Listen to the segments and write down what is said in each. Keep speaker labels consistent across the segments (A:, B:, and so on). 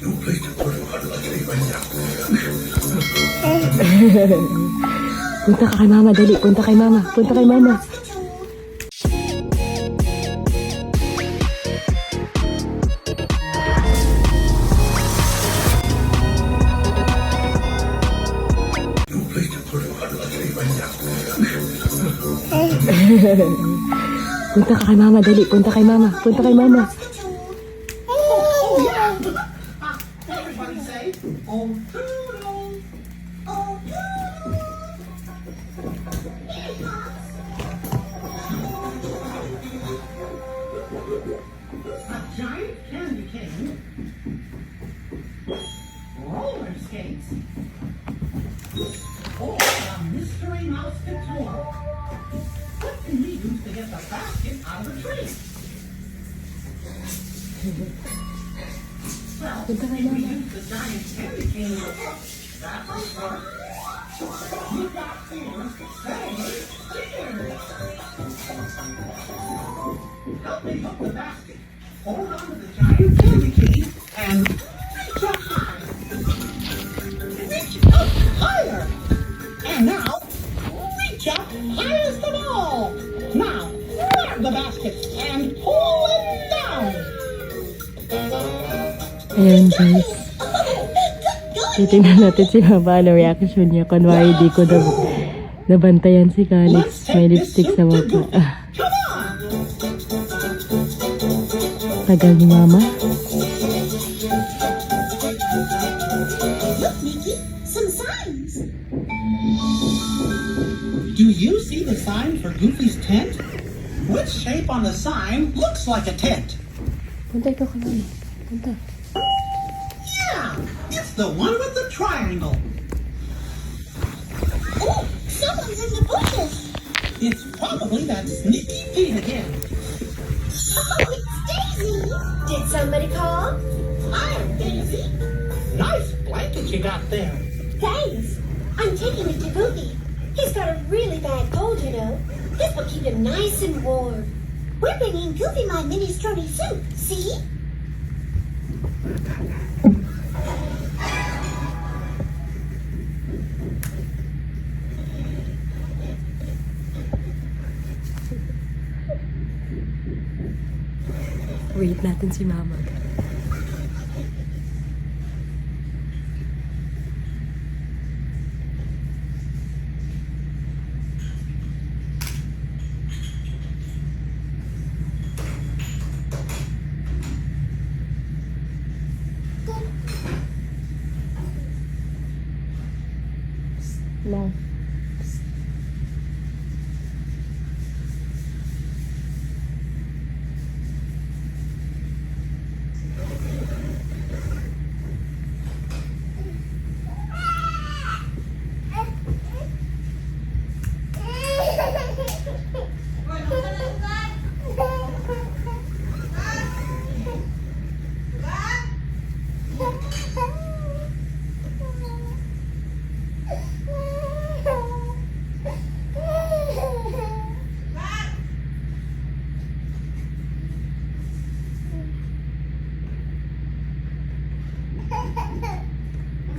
A: Punta ka kay mama, dali. Punta kay mama. Punta kay mama. Punta ka kay mama, dali. Punta kay mama. Punta kay mama.
B: Giant candy cane, roller skates, or a mystery mouse tour. What can we use to get the basket out of the tree? Well, if we use the giant candy cane, that might work. We've got ears, saying, cheers! Help me hook the basket. Hold on to the giant candy cane and reach up high. Reach up higher. And now, reach up highest of all. Now, grab the basket and pull it down.
A: Ayan guys. Titignan natin si mama ano reaction niya. Kunwari di ko nabantayan si Calix. May lipstick sa mukha.
B: Come on.
A: Tagal ni mama.
C: Look, Mickey, some signs.
B: Do you see the sign for Goofy's tent? Which shape on the sign looks like a tent?
A: Punta ikaw kay mama. Punta.
B: Yeah, it's the one with the triangle.
C: Oh, someone's in the bushes.
B: It's probably that sneaky Pete again.
C: Oh, it's Daisy. Did somebody call?
B: Hi, Daisy. Nice blanket you got there.
C: Thanks. I'm taking it to Goofy. He's got a really bad cold, you know. This will keep him nice and warm. We're bringing Goofy my minestrone soup, see?
A: Wait natin si mama. No.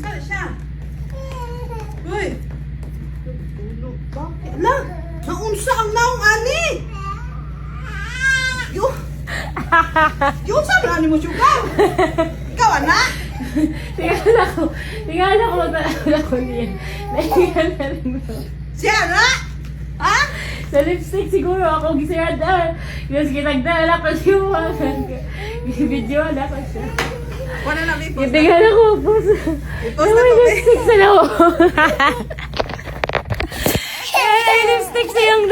D: Saan siya? Uy! Tulog ba? Ala! Naunsa ang naong ani! Yung sabi ani mo sugar! Ikaw anak!
A: Tingala ko magpalala ko niya. Nahingan na rin mo.
D: Siya anak! Ha?
A: Sa lipstick siguro ako gisirada. Yung kitagdala ko siya. Video na ko siya.
D: Wala na may post.
A: Itingala ko po sa...
D: I-post na to,
A: lipstick sa loob. Ay, lipstick sa yung